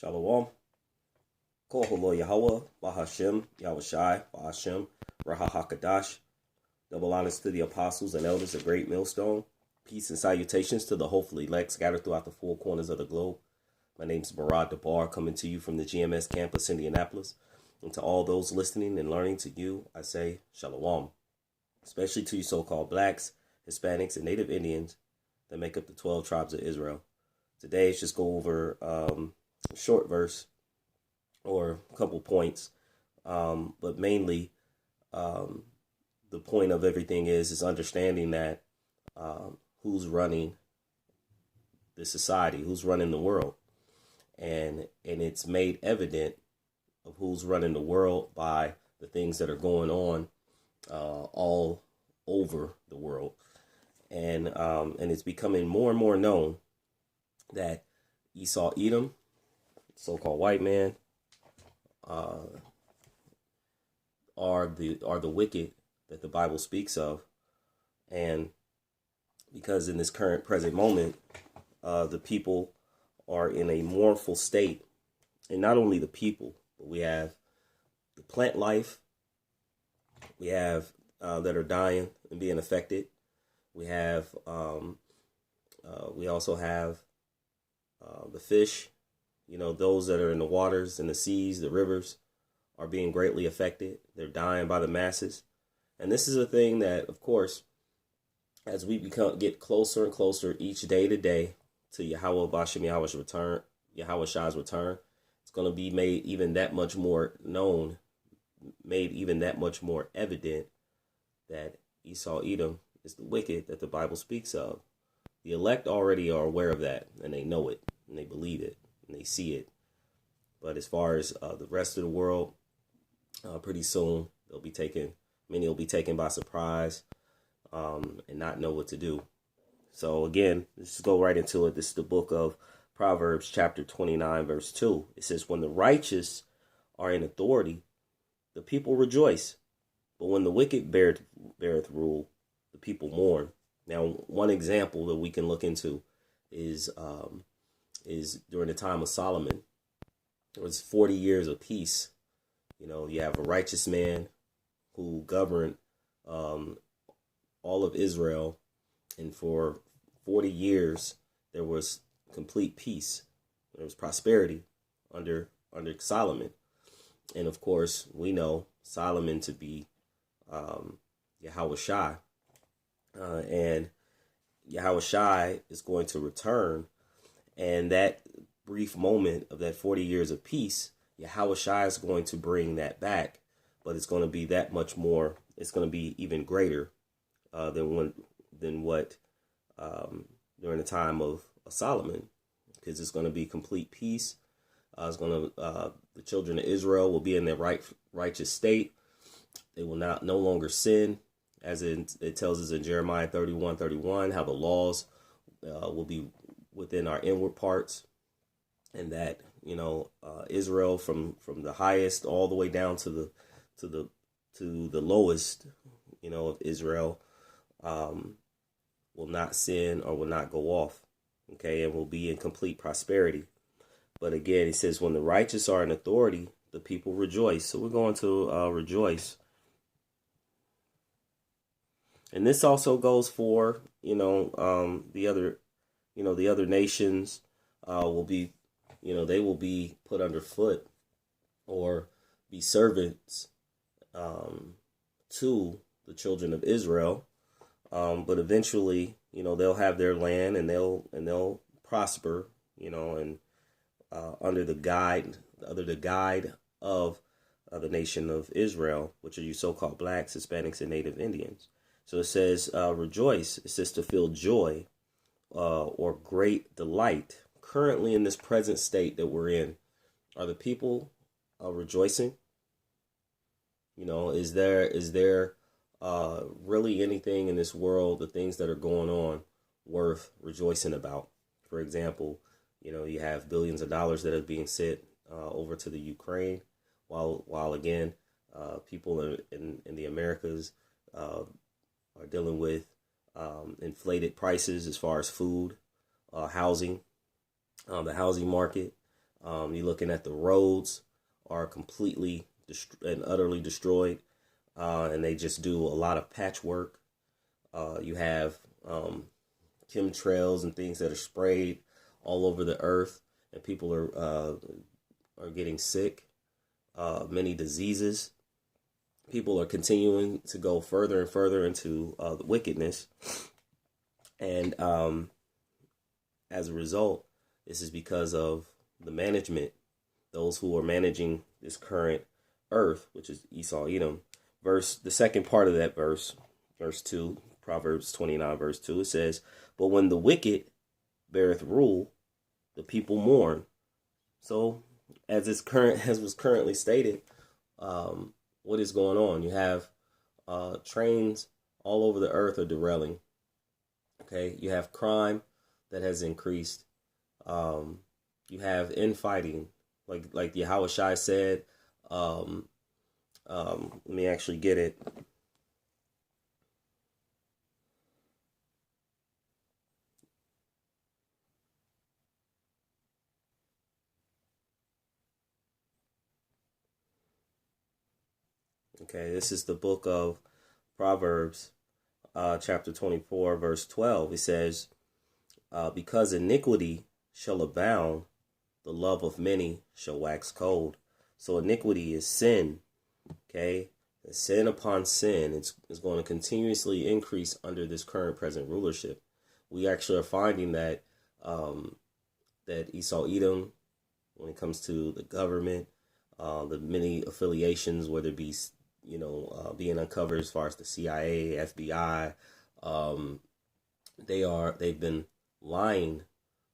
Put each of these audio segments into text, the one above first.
Shalom. Koholo Yahweh, Bahashem, Yahushai, Bahashem, Raha Hakadash. Double honors to the apostles and elders of Great Millstone. Peace and salutations to the hopeful elect scattered throughout the four corners of the globe. My name is Barad Debar, coming to you from the GMS campus, Indianapolis. And to all those listening and learning, to you, I say Shalom. Especially to you so-called blacks, Hispanics, and Native Indians that make up the 12 tribes of Israel. Today, let's just go over a short verse or a couple points, but mainly the point of everything is understanding that who's running the society, who's running the world, and it's made evident of who's running the world by the things that are going on all over the world, and it's becoming more and more known that Esau, Edom, so-called white man, are the wicked that the Bible speaks of. And because in this current present moment, the people are in a mournful state, and not only the people, but we have the plant life, we have that are dying and being affected. We have we also have the fish, those that are in the waters and the seas, the rivers, are being greatly affected. They're dying by the masses. And this is a thing that, of course, as we get closer and closer each day to day to Yahweh Bashem Yahweh's return, Yahweh Shai's return, it's going to be made even that much more known, made even that much more evident that Esau, Edom is the wicked that the Bible speaks of. The elect already are aware of that, and they know it, and they believe it, and they see it. But as far as the rest of the world, pretty soon many will be taken by surprise and not know what to do. So again, let's just go right into it. This is the book of Proverbs, chapter 29, verse 2. It says, when the righteous are in authority, the people rejoice. But when the wicked beareth rule, the people mourn. Now, one example that we can look into is during the time of Solomon. There was 40 years of peace. You have a righteous man who governed all of Israel, and for 40 years there was complete peace. There was prosperity under Solomon, and of course we know Solomon to be Yahweh Shai, and Yahweh Shai is going to return, and that brief moment of that 40 years of peace, Yahweh Shai is going to bring that back, but it's going to be that much more. It's going to be even greater than what during the time of Solomon, because it's going to be complete peace. The children of Israel will be in their righteous state. They will no longer sin, as it tells us in Jeremiah 31:31, how the laws will be within our inward parts, and that Israel from the highest all the way down to the lowest of Israel will not sin or will not go off, okay, and will be in complete prosperity. But again, it says when the righteous are in authority, the people rejoice. So we're going to rejoice. And this also goes for the other nations will be they will be put underfoot or be servants to the children of Israel, but eventually they'll have their land and they'll prosper and under the guide of the nation of Israel, which are you so-called blacks, Hispanics, and Native Indians. So it says rejoice. It says to feel joy or great delight. Currently in this present state that we're in, are the people rejoicing? Is there really anything in this world, the things that are going on, worth rejoicing about? For example, you have billions of dollars that are being sent over to the Ukraine, while again, people in the Americas are dealing with inflated prices as far as food, housing, the housing market, You're looking at the roads are completely and utterly destroyed, and they just do a lot of patchwork. You have chemtrails and things that are sprayed all over the earth, and people are getting sick. Many diseases. People are continuing to go further and further into the wickedness, and as a result, this is because of the management, those who are managing this current earth, which is Esau, Edom. The second part of that verse 2, Proverbs 29, verse 2, it says, "But when the wicked beareth rule, the people mourn." So, as was currently stated, what is going on? You have trains all over the earth are derailing. Okay, you have crime that has increased. You have infighting, like Yahweh Shai said. Let me actually get it. Okay, this is the book of Proverbs, chapter 24, verse 12. It says, because iniquity shall abound, the love of many shall wax cold. So iniquity is sin, okay? Sin upon sin. It's going to continuously increase under this current present rulership. We actually are finding that that Esau Edom, when it comes to the government, the many affiliations, whether it be being uncovered as far as the CIA, FBI, they've been lying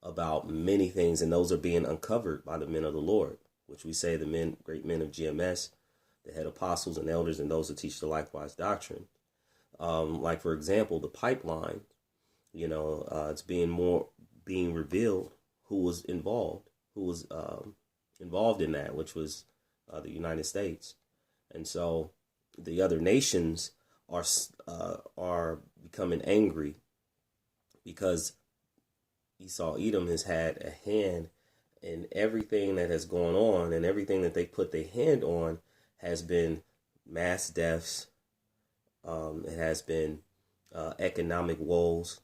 about many things, and those are being uncovered by the men of the Lord, which we say the great men of GMS, the head apostles and elders, and those that teach the likewise doctrine. Like for example, the pipeline, it's being revealed who was involved in that, which was the United States. And so the other nations are becoming angry because Esau Edom has had a hand in everything that has gone on, and everything that they put their hand on has been mass deaths. It has been economic woes,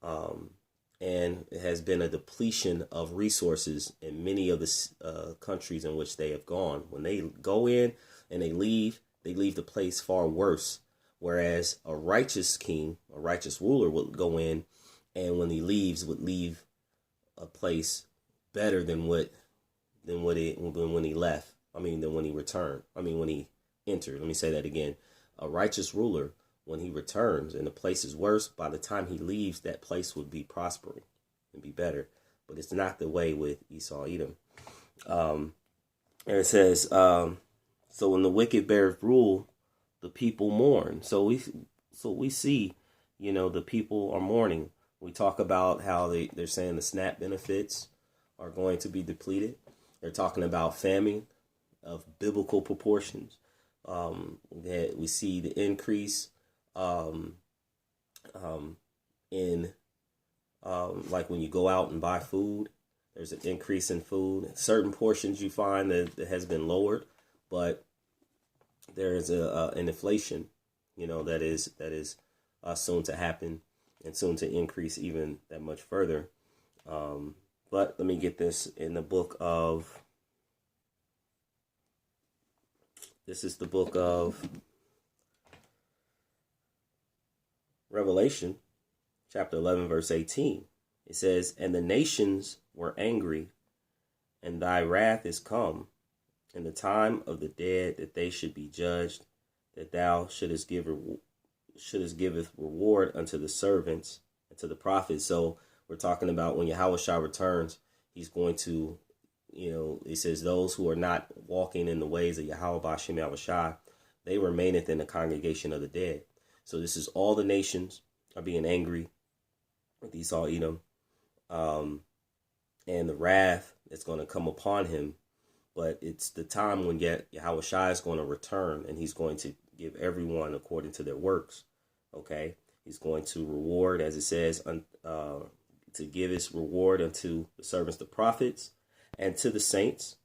and it has been a depletion of resources in many of the countries in which they have gone. When they go in and they leave the place far worse. Whereas a righteous king, a righteous ruler would go in, and when he leaves, would leave a place better than when he left. Than when he returned. When he entered. Let me say that again. A righteous ruler, when he returns and the place is worse, by the time he leaves, that place would be prospering and be better. But it's not the way with Esau Edom. And it says, so when the wicked beareth rule, the people mourn. So we see, the people are mourning. We talk about how they're saying the SNAP benefits are going to be depleted. They're talking about famine of biblical proportions. We see the increase in like when you go out and buy food, there's an increase in food. Certain portions you find that has been lowered, but there is an inflation, that is soon to happen and soon to increase even that much further. But let me get this in the book of. This is the book of Revelation, chapter 11, verse 18. It says, "And the nations were angry, and thy wrath is come, in the time of the dead, that they should be judged, that thou shouldest giveth reward unto the servants and to the prophets." So we're talking about when Yahweh Shai returns, he's going to, it says, those who are not walking in the ways of Yahweh Bashem Yahweh Shai, they remaineth in the congregation of the dead. So this is all the nations are being angry with Esau Edom, and the wrath that's going to come upon him. But it's the time when Yahweh Shai is going to return, and he's going to give everyone according to their works. Okay, he's going to reward, as it says, to give his reward unto the servants, the prophets, and to the saints,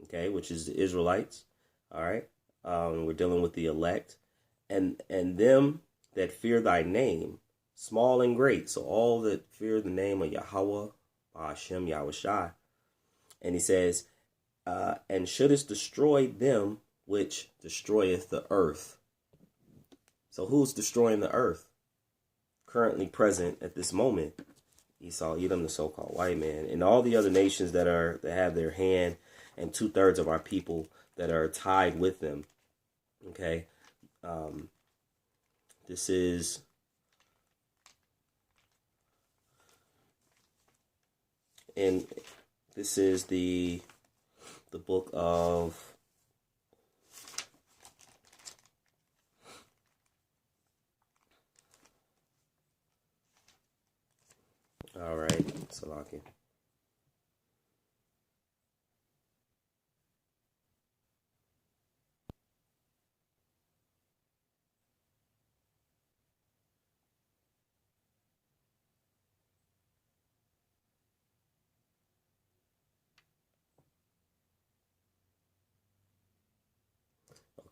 okay, which is the Israelites. All right. We're dealing with the elect, and them that fear thy name, small and great. So all that fear the name of Yahweh, Hashem, Yahushai. And he says, and shouldest destroy them which destroyeth the earth. So who's destroying the earth? Currently present at this moment, Esau, Edom, the so-called white man, and all the other nations that have their hand, and 2/3 of our people that are tied with them. Okay, this is the book of all right, Salaki.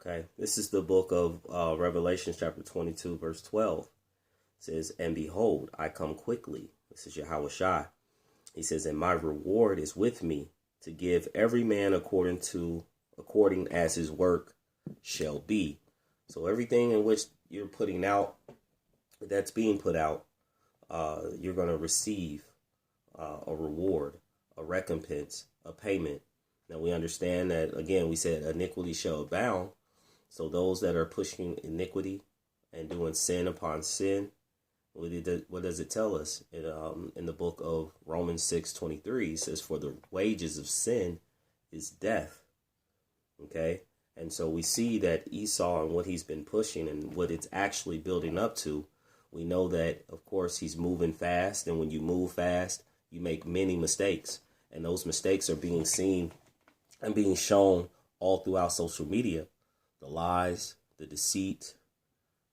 Okay, this is the book of Revelation, chapter 22, verse 12. It says, and behold, I come quickly. This is Yahweh Shai. He says, and my reward is with me to give every man according as his work shall be. So everything in which you're putting out, that's being put out, you're going to receive a reward, a recompense, a payment. Now we understand that, again, we said iniquity shall abound. So those that are pushing iniquity and doing sin upon sin, what does it tell us? In the book of Romans 6:23, it says, for the wages of sin is death. Okay? And so we see that Esau and what he's been pushing and what it's actually building up to, we know that, of course, he's moving fast. And when you move fast, you make many mistakes. And those mistakes are being seen and being shown all throughout social media. The lies, the deceit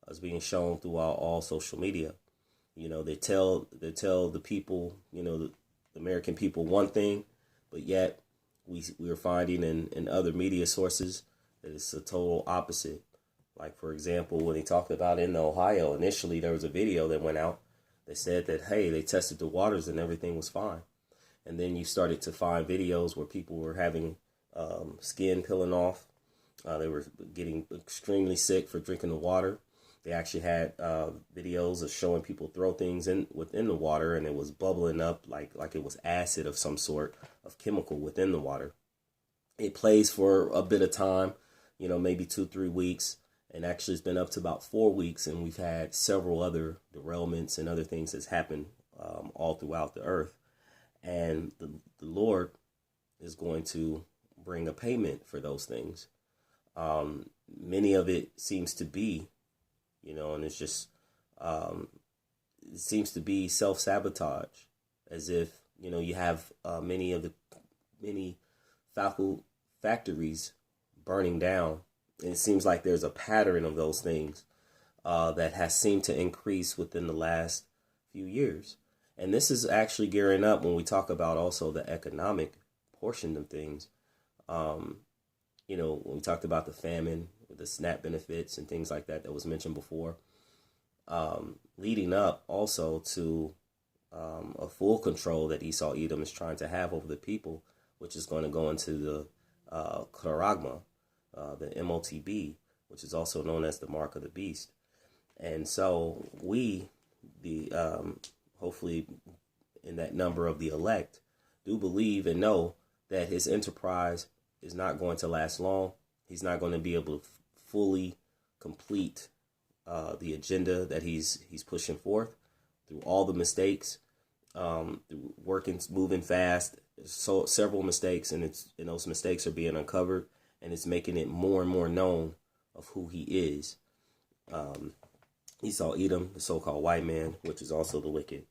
is being shown throughout all social media. You know, they tell the people, you know, the American people one thing, but yet we are finding in other media sources that it's a total opposite. Like, for example, when they talked about in Ohio, initially there was a video that went out that said that, hey, they tested the waters and everything was fine. And then you started to find videos where people were having skin peeling off. They were getting extremely sick for drinking the water. They actually had videos of showing people throw things within the water, and it was bubbling up like it was acid of some sort of chemical within the water. It plays for a bit of time, you know, maybe 2-3 weeks, and actually it's been up to about 4 weeks, and we've had several other derailments and other things that's happened all throughout the earth. And the Lord is going to bring a payment for those things. Many of it seems to be, you know, and it's just, it seems to be self-sabotage, as if, you know, you have many factories burning down. And it seems like there's a pattern of those things that has seemed to increase within the last few years. And this is actually gearing up when we talk about also the economic portion of things. You know, when we talked about the famine, the SNAP benefits and things like that was mentioned before, leading up also to a full control that Esau Edom is trying to have over the people, which is going to go into the Charagma, the MOTB, which is also known as the mark of the beast. And so hopefully in that number of the elect, do believe and know that his enterprise is not going to last long. He's not going to be able to fully complete the agenda that he's pushing forth through all the mistakes, through working, moving fast. So several mistakes, and those mistakes are being uncovered, and it's making it more and more known of who he is. Esau Edom, the so-called white man, which is also the wicked.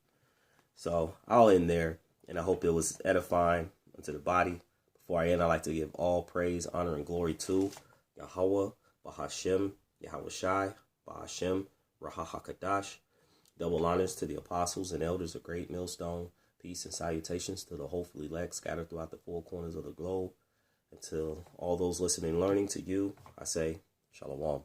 So I'll end there, and I hope it was edifying unto the body. Before I end, I'd like to give all praise, honor, and glory to Yahweh, Bahashem, Yahweh Shai, Bahashem, Raha HaKadash. Double honors to the apostles and elders of Great Millstone, Peace and salutations to the hopefully elect scattered throughout the four corners of the globe. Until all those listening and learning, to you, I say, Shalom.